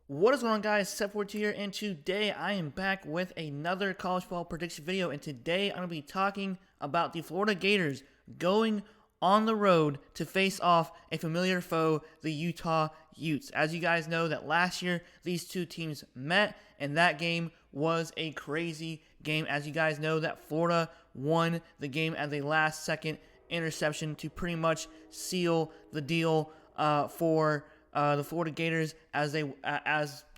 What is going on, guys? Seth here, and today I am back with another college football prediction video. And today I'm going to be talking about the Florida Gators going on the road to face off a familiar foe, the Utah Utes. As you guys know, that last year these two teams met, and that game was a crazy game. As you guys know, that Florida won the game at the last-second interception to pretty much seal the deal for the Florida Gators as they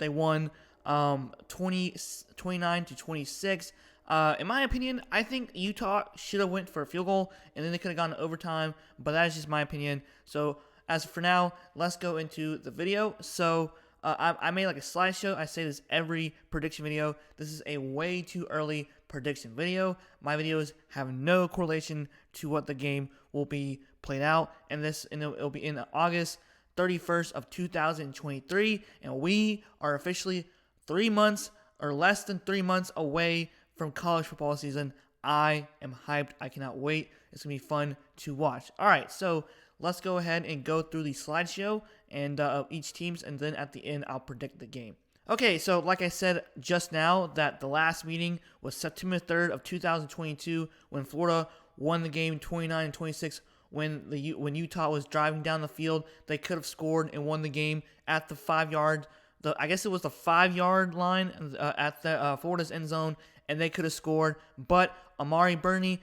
won 29 to 26. In my opinion, I think Utah should have went for a field goal and then they could have gone to overtime, but that is just my opinion. So as for now, let's go into the video. So I made like a slideshow. I say this every prediction video. This is a way too early prediction video. My videos have no correlation to what the game will be played out, and it'll be in August 31st of 2023, and we are officially 3 months or less than 3 months away from college football season. I am hyped. I cannot wait. It's gonna be fun to watch. All right, so let's go ahead and go through the slideshow and of each teams, and then at the end I'll predict the game. Okay, so like I said just now, that the last meeting was September 3rd of 2022 when Florida won the game 29-26. When Utah was driving down the field, they could have scored and won the game at the 5 yard. I guess it was the 5 yard line at the Florida's end zone, and they could have scored. But Amari Burney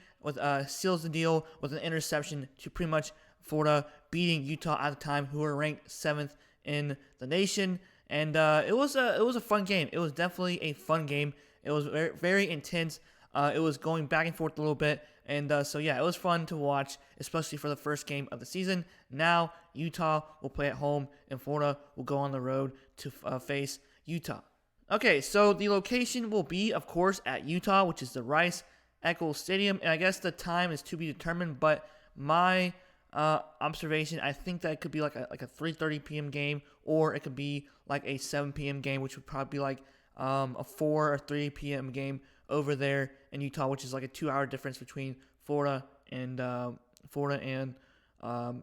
seals the deal with an interception to pretty much Florida beating Utah at the time, who were ranked 7th in the nation. And it was a fun game. It was definitely a fun game. It was very, very intense. It was going back and forth a little bit. And so, yeah, it was fun to watch, especially for the first game of the season. Now, Utah will play at home, and Florida will go on the road to face Utah. Okay, so the location will be, of course, at Utah, which is the Rice-Eccles Stadium. And I guess the time is to be determined, but my observation, I think that it could be like a 3:30 p.m. game, or it could be like a 7 p.m. game, which would probably be like a 4 or 3 p.m. game over there in Utah, which is like a 2-hour difference between Florida and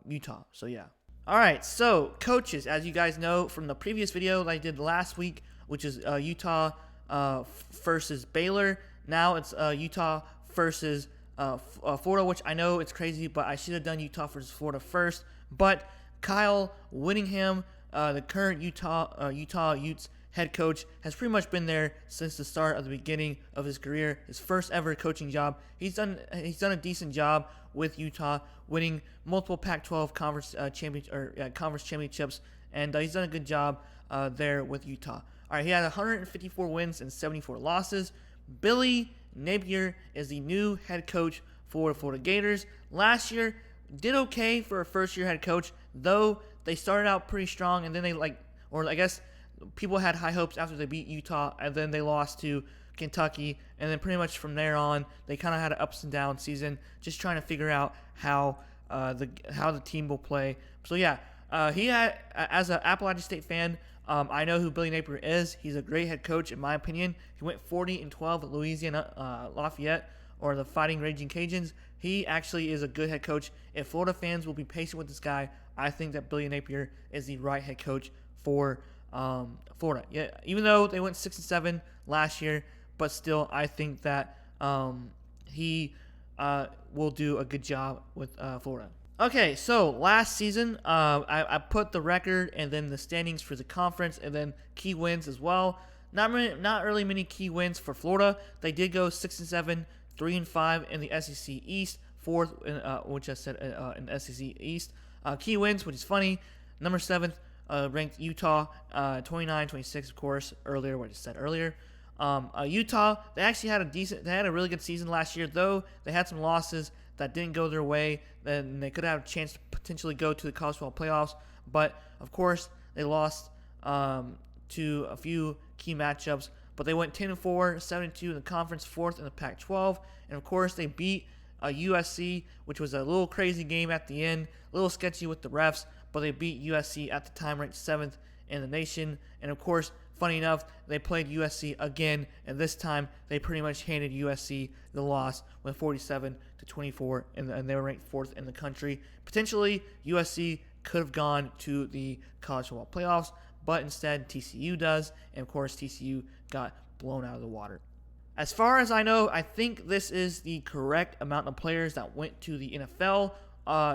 Utah. So yeah. All right. So coaches, as you guys know from the previous video that I did last week, which is Utah versus Baylor. Now it's Utah versus Florida, which I know it's crazy, but I should have done Utah versus Florida first. But Kyle Whittingham, the current Utah Utes head coach, has pretty much been there since the start of the beginning of his career. His first ever coaching job. He's done a decent job with Utah, winning multiple Pac-12 conference championships, and he's done a good job there with Utah. All right, he had 154 wins and 74 losses. Billy Napier is the new head coach for the Florida Gators. Last year, did okay for a first-year head coach, though they started out pretty strong, and then I guess people had high hopes after they beat Utah, and then they lost to Kentucky, and then pretty much from there on, they kind of had an ups and downs season, just trying to figure out how the team will play. So yeah, he had, as an Appalachian State fan, I know who Billy Napier is. He's a great head coach, in my opinion. He went 40-12 at Louisiana Lafayette, or the Fighting Raging Cajuns. He actually is a good head coach. If Florida fans will be patient with this guy, I think that Billy Napier is the right head coach for Florida. Yeah, even though they went 6-7 last year, but still, I think that he will do a good job with Florida. Okay, so last season, I put the record and then the standings for the conference and then key wins as well. Not really many key wins for Florida. They did go 6-7, 3-5 in the SEC East, fourth, which I said in the SEC East. Key wins, which is funny. Number 7th. Ranked Utah 29-26, of course, earlier, what I said earlier. Utah, they actually had a really good season last year, though they had some losses that didn't go their way. Then they could have a chance to potentially go to the college football playoffs, but of course they lost to a few key matchups. But they went 10-4, 7-2 in the conference, 4th in the Pac-12, and of course they beat USC, which was a little crazy game at the end, a little sketchy with the refs, but they beat USC at the time ranked 7th in the nation. And of course, funny enough, they played USC again, and this time they pretty much handed USC the loss with 47-24, and they were ranked 4th in the country. Potentially, USC could have gone to the college football playoffs, but instead TCU does, and of course TCU got blown out of the water. As far as I know, I think this is the correct amount of players that went to the NFL.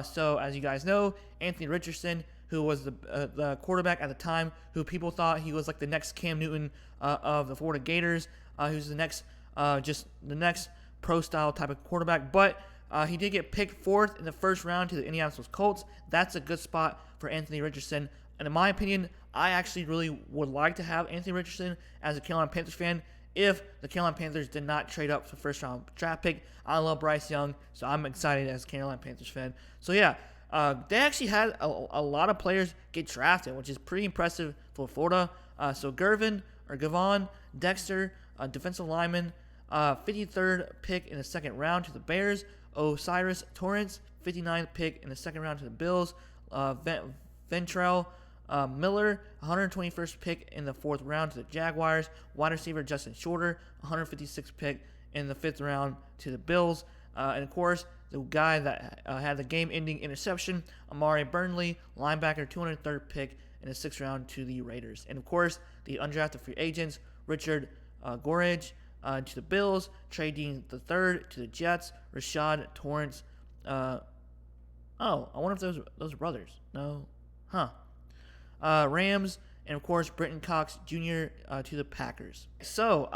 So as you guys know, Anthony Richardson, who was the quarterback at the time, who people thought he was like the next Cam Newton of the Florida Gators, who's the next pro style type of quarterback, but he did get picked 4th in the first round to the Indianapolis Colts. That's a good spot for Anthony Richardson. And in my opinion, I actually really would like to have Anthony Richardson as a Carolina Panthers fan if the Carolina Panthers did not trade up for first round draft pick. I love Bryce Young, so I'm excited as a Carolina Panthers fan. So yeah, they actually had a lot of players get drafted, which is pretty impressive for Florida. So Gavon, Dexter, defensive lineman, 53rd pick in the second round to the Bears. Osiris Torrance, 59th pick in the second round to the Bills. Ventrell Miller, 121st pick in the 4th round to the Jaguars. Wide receiver Justin Shorter, 156th pick in the 5th round to the Bills. And of course, the guy that had the game-ending interception, Amari Burnley, linebacker, 203rd pick in the 6th round to the Raiders. And of course, the undrafted free agents, Richard Gorage to the Bills, Trey Dean III to the Jets, Rashad Torrance. I wonder if those are brothers. No, Rams, and of course Brenton Cox Jr. To the Packers. So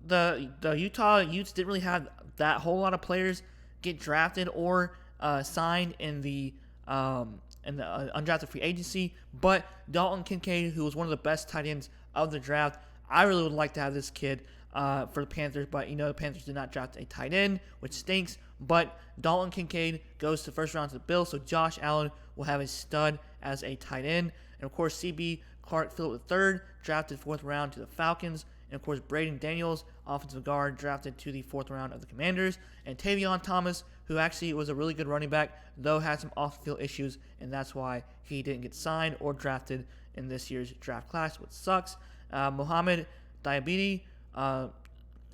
the Utah Utes didn't really have that whole lot of players get drafted or signed in the undrafted free agency, but Dalton Kincaid, who was one of the best tight ends of the draft, I really would like to have this kid for the Panthers, but the Panthers did not draft a tight end, which stinks. But Dalton Kincaid goes to first round to the Bills, so Josh Allen will have a stud as a tight end. And of course, CB Clark Phillip III drafted 4th round to the Falcons. And of course, Braden Daniels, offensive guard, drafted to the 4th round of the Commanders. And Tavion Thomas, who actually was a really good running back, though had some off-field issues, and that's why he didn't get signed or drafted in this year's draft class, which sucks. Mohamed Diabete,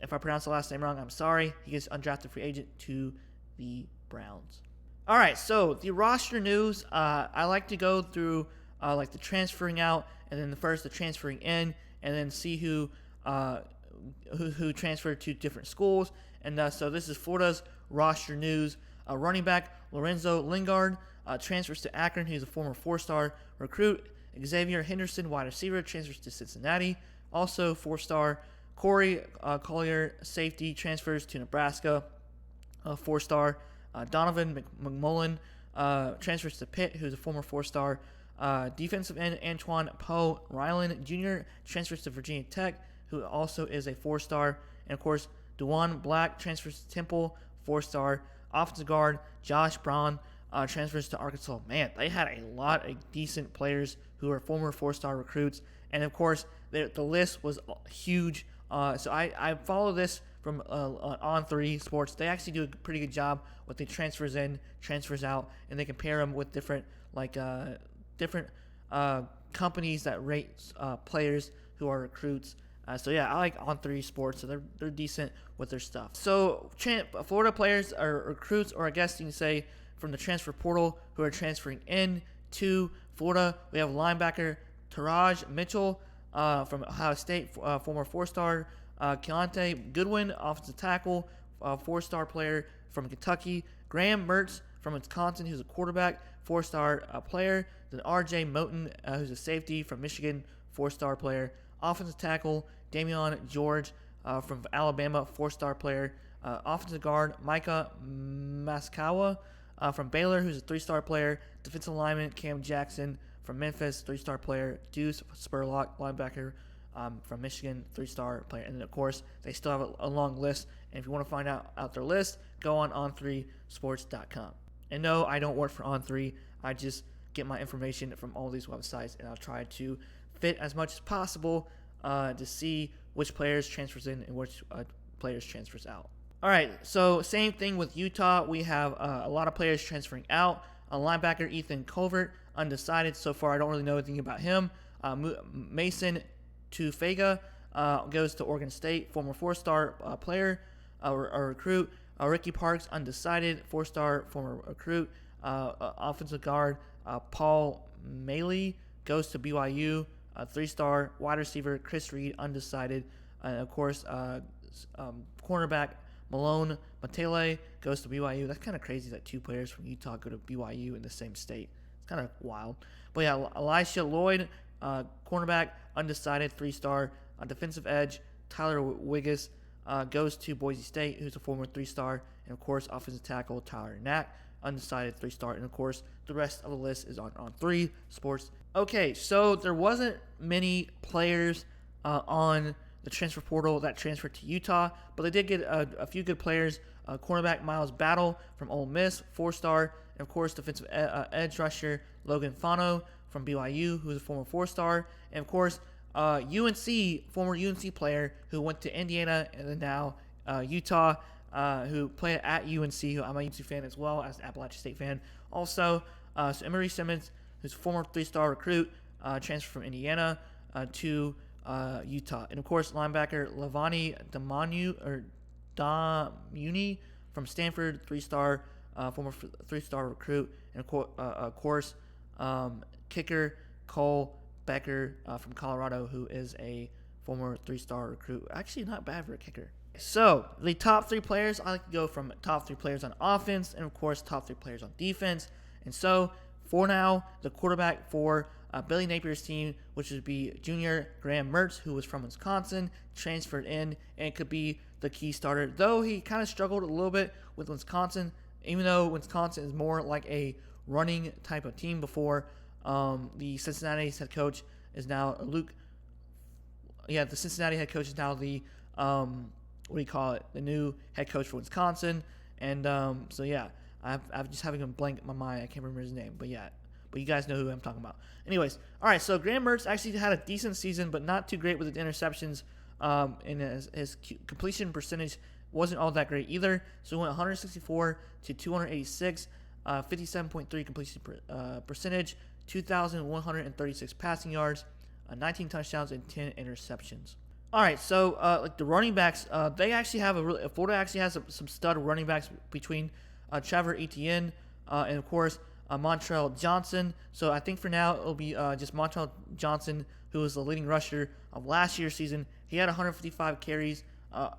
if I pronounce the last name wrong, I'm sorry. He gets undrafted free agent to the Browns. All right, so the roster news. I like to go through like the transferring out, and then the transferring in, and then see who transferred to different schools. And so this is Florida's roster news. Running back Lorenzo Lingard transfers to Akron. He's a former 4-star recruit. Xavier Henderson, wide receiver, transfers to Cincinnati. Also 4-star Corey Collier, safety, transfers to Nebraska. 4-star Donovan McMullen transfers to Pitt, who's a former 4-star. Defensive end Antoine Poe Ryland Jr. transfers to Virginia Tech, who also is a 4-star. And of course, DeJuan Black transfers to Temple, 4-star. Offensive guard Josh Braun transfers to Arkansas. Man, they had a lot of decent players who are former 4-star recruits. And of course, the list was huge. So I follow this from On3 Sports. They actually do a pretty good job with the transfers in, transfers out, and they compare them with different companies that rate players who are recruits. So yeah, I like On3 Sports. So they're decent with their stuff. So Florida players are recruits, or I guess you can say from the transfer portal, who are transferring in to Florida. We have linebacker Taraj Mitchell from Ohio State, former 4-star. Keontae Goodwin, offensive tackle, 4-star player from Kentucky. Graham Mertz from Wisconsin, who's a quarterback, 4-star player. Then R.J. Moten, who's a safety from Michigan, 4-star player. Offensive tackle Damian George from Alabama, 4-star player. Offensive guard Micah Maskawa from Baylor, who's a 3-star player. Defensive lineman Cam Jackson from Memphis, 3-star player. Deuce Spurlock, linebacker from Michigan, 3-star player. And then, of course, they still have a long list. And if you want to find out their list, go on on3sports.com. And no, I don't work for On3. I just get my information from all these websites, and I'll try to fit as much as possible to see which players transfers in and which players transfers out. All right, so same thing with Utah. We have a lot of players transferring out. Linebacker Ethan Colbert, undecided so far. I don't really know anything about him. Mason Tufega goes to Oregon State, former 4-star player, a recruit. Ricky Parks, undecided, 4-star former recruit. Offensive guard Paul Maley goes to BYU, 3-star. Wide receiver, Chris Reed, undecided. And, of course, cornerback, Malone Matele goes to BYU. That's kind of crazy that 2 players from Utah go to BYU in the same state. It's kind of wild. But, yeah, Elisha Lloyd, cornerback, undecided, 3-star. Defensive edge, Tyler Wiggis goes to Boise State, who's a former 3-star. And, of course, offensive tackle, Tyler Knack, undecided, 3-star. And, of course, the rest of the list is on 3 sports. Okay, so there wasn't many players on the transfer portal that transferred to Utah, but they did get a few good players. Cornerback Miles Battle from Ole Miss, 4-star. And, of course, defensive edge rusher Logan Fano from BYU, who's a former 4-star. And, of course, former UNC player who went to Indiana and then now Utah, who played at UNC, who I'm a UNC fan as well as an Appalachian State fan. Also, so Emery Simmons, who's a former 3-star recruit, transferred from Indiana to Utah. And, of course, linebacker Lavani Damuni from Stanford, 3-star, former 3-star recruit. And, of course, kicker Cole Becker from Colorado, who is a former 3-star recruit. Actually, not bad for a kicker. So, the top 3 players, I like to go from top 3 players on offense and, of course, top 3 players on defense. And so, for now, the quarterback for Billy Napier's team, which would be junior Graham Mertz, who was from Wisconsin, transferred in, and could be the key starter. Though he kind of struggled a little bit with Wisconsin, even though Wisconsin is more like a running type of team before. The Cincinnati head coach is now the Cincinnati head coach is now the the new head coach for Wisconsin. And so yeah, I'm just having a blank in my mind. I can't remember his name, but you guys know who I'm talking about. Anyways, all right. So Graham Mertz actually had a decent season, but not too great with the interceptions. And his completion percentage wasn't all that great either. So he went 164 to 286, 57.3 completion percentage, 2,136 passing yards, 19 touchdowns, and 10 interceptions. All right, so like the running backs, they actually have Florida actually has some stud running backs between Trevor Etienne and of course Montrell Johnson. So I think for now it'll be just Montrell Johnson, who was the leading rusher of last year's season. He had 155 carries,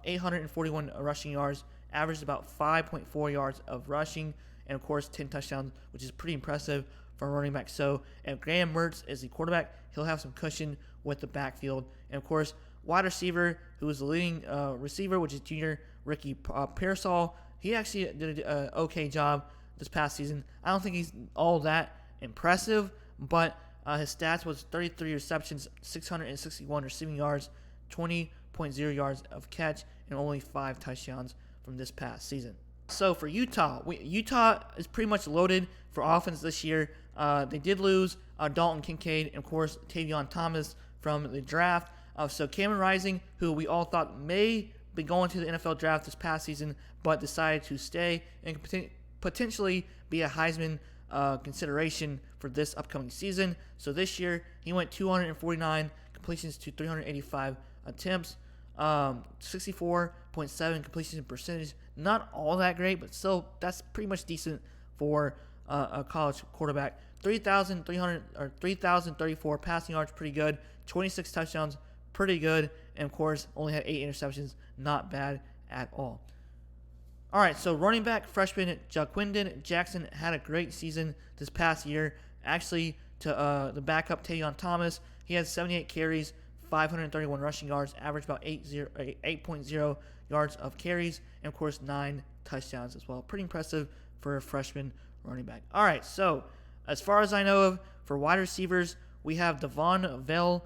841 rushing yards, averaged about 5.4 yards of rushing, and of course 10 touchdowns, which is pretty impressive for a running back. So if Graham Mertz is the quarterback, he'll have some cushion with the backfield. And of course, wide receiver, who is the leading receiver, which is junior Ricky Pearsall. He actually did an okay job this past season. I don't think he's all that impressive, but his stats was 33 receptions, 661 receiving yards, 20.0 yards of catch, and only 5 touchdowns from this past season. So for Utah, Utah is pretty much loaded for offense this year. They did lose Dalton Kincaid and, of course, Tavion Thomas from the draft. So Cameron Rising, who we all thought may be going to the NFL draft this past season, but decided to stay and potentially be a Heisman consideration for this upcoming season. So this year, he went 249 completions to 385 attempts, 64.7 completion percentage. Not all that great, but still, that's pretty much decent for a college quarterback. 3,034 passing yards, pretty good. 26 touchdowns, pretty good. And, of course, only had 8 interceptions. Not bad at all. All right, so running back freshman Jaquindon Jackson had a great season this past year. Actually, to the backup Tavion Thomas, he had 78 carries, 531 rushing yards, averaged about 8.0 yards of carries, and, of course, 9 touchdowns as well. Pretty impressive for a freshman running back. All right, so as far as I know of, for wide receivers, we have Devon Vele.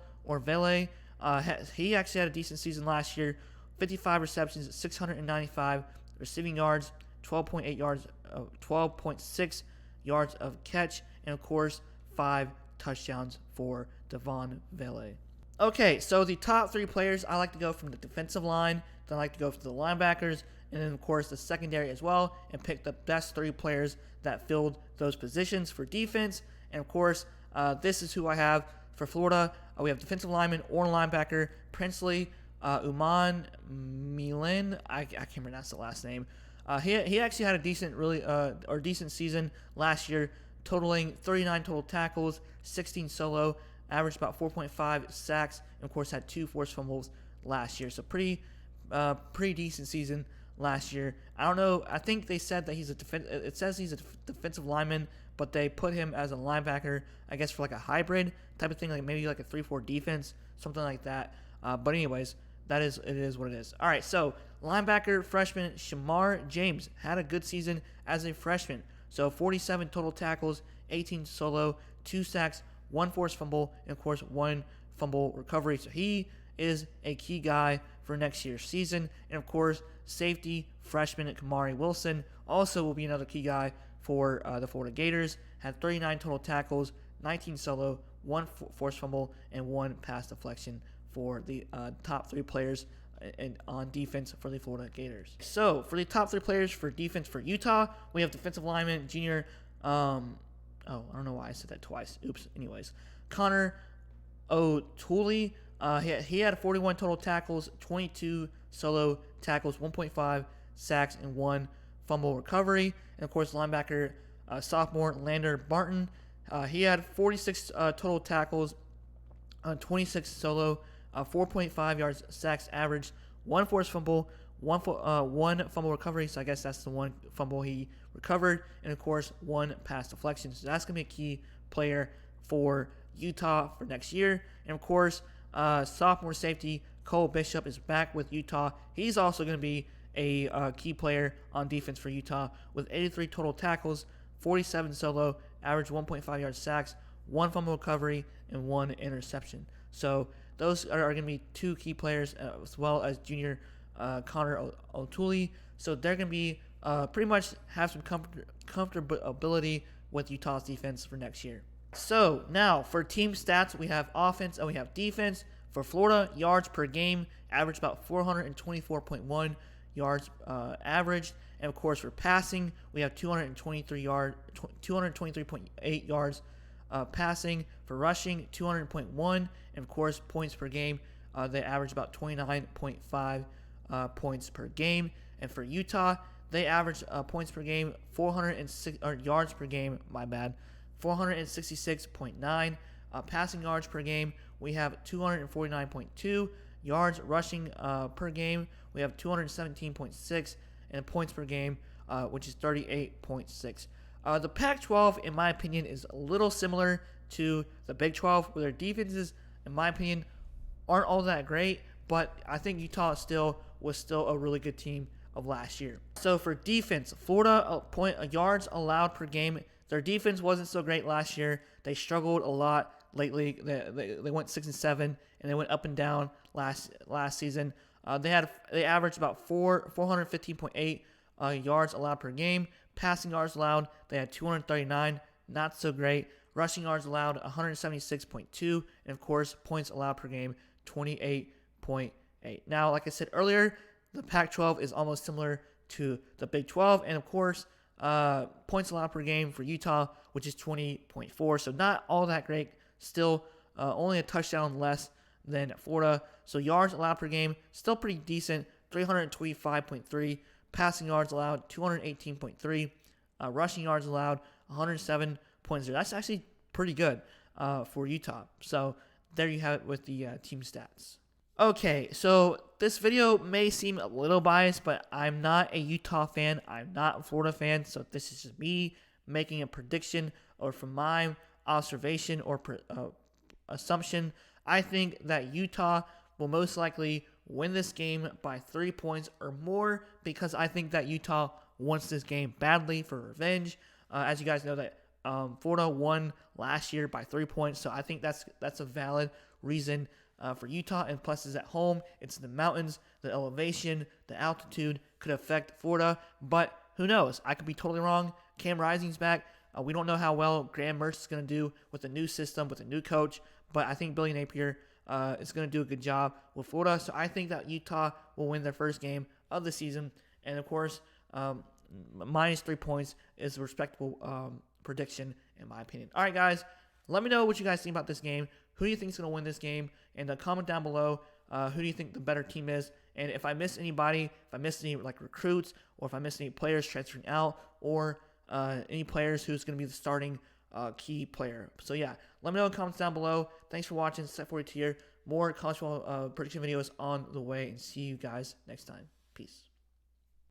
He actually had a decent season last year. 55 receptions, 695 receiving yards, 12.6 yards of catch, and of course 5 touchdowns for Devon Vele. Okay, so the top 3 players, I like to go from the defensive line, then I like to go for the linebackers, and then of course the secondary as well, and pick the best 3 players that filled those positions for defense. And of course, this is who I have for Florida. We have defensive lineman or linebacker Princely Uman Milan. I can't pronounce the last name. He actually had a decent season last year, totaling 39 total tackles, 16 solo, averaged about 4.5 sacks, and of course had 2 forced fumbles last year. So pretty decent season last year. I don't know. I think they said that it says he's a defensive lineman, but they put him as a linebacker, I guess, for like a hybrid type of thing, like maybe like a 3-4 defense, something like that. But anyways, it is what it is. All right, so linebacker freshman Shamar James had a good season as a freshman. So 47 total tackles, 18 solo, 2 sacks, 1 forced fumble, and of course 1 fumble recovery. So he is a key guy for next year's season. And of course, safety freshman Kamari Wilson also will be another key guy for the Florida Gators. Had 39 total tackles, 19 solo, 1 forced fumble, and 1 pass deflection for the top 3 players on defense for the Florida Gators. So for the top 3 players for defense for Utah, we have defensive lineman junior. I don't know why I said that twice. Oops. Anyways, Connor O'Toole. He had 41 total tackles, 22 solo tackles, 1.5 sacks, and 1 fumble recovery. And of course, linebacker sophomore Lander Barton. He had 46 total tackles, 26 solo, 4.5 yards sacks average, 1 forced fumble, 1 fumble recovery. So I guess that's the 1 fumble he recovered, and of course 1 pass deflection. So that's gonna be a key player for Utah for next year. And of course, sophomore safety Cole Bishop is back with Utah. He's also going to be a key player on defense for Utah with 83 total tackles, 47 solo, average 1.5 yard sacks, 1 fumble recovery, and 1 interception. So those are going to be 2 key players, as well as junior Connor O'Toole. So they're going to be pretty much have some comfortability with Utah's defense for next year. So now for team stats, we have offense and we have defense. For Florida, yards per game average about 424.1 yards averaged, and of course for passing, we have 223.8 yards passing. For rushing, 200.1, and of course points per game, they average about 29.5 points per game. And for Utah, they average points per game 406 or yards per game. 466.9. Passing yards per game, we have 249.2. Yards rushing per game, we have 217.6. And points per game, which is 38.6. The Pac-12, in my opinion, is a little similar to the Big 12, where their defenses, in my opinion, aren't all that great. But I think Utah was still a really good team of last year. So for defense, Florida yards allowed per game. Their defense wasn't so great last year. They struggled a lot lately. They went 6-7, and they went up and down last season. They averaged about 415.8 yards allowed per game. Passing yards allowed, they had 239, not so great. Rushing yards allowed, 176.2, and of course points allowed per game, 28.8. Now, like I said earlier, the Pac-12 is almost similar to the Big 12, and of course, points allowed per game for Utah, which is 20.4, so not all that great. Still, only a touchdown less than Florida. So yards allowed per game, still pretty decent, 325.3. Passing yards allowed, 218.3. Rushing yards allowed, 107.0. That's actually pretty good for Utah. So there you have it with the team stats. Okay, so this video may seem a little biased, but I'm not a Utah fan. I'm not a Florida fan. So this is just me making a prediction, or from my observation or assumption. I think that Utah will most likely win this game by 3 points or more, because I think that Utah wants this game badly for revenge. As you guys know, that Florida won last year by 3 points, so I think that's a valid reason for Utah. And plus, it's at home, it's in the mountains, the elevation, the altitude could affect Florida, but who knows? I could be totally wrong. Cam Rising's back. We don't know how well Graham Mertz is going to do with the new system, with a new coach, but I think Billy Napier is going to do a good job with Florida. So I think that Utah will win their first game of the season. And of course, minus 3 points is a respectable prediction in my opinion. All right, guys, let me know what you guys think about this game. Who do you think is going to win this game? And comment down below who do you think the better team is. And if I missed anybody, if I missed any like recruits, or if I missed any players transferring out, or any players who's going to be the starting key player. So yeah, let me know in the comments down below. Thanks for watching Set 42 here. More college football prediction videos on the way, and see you guys next time. Peace.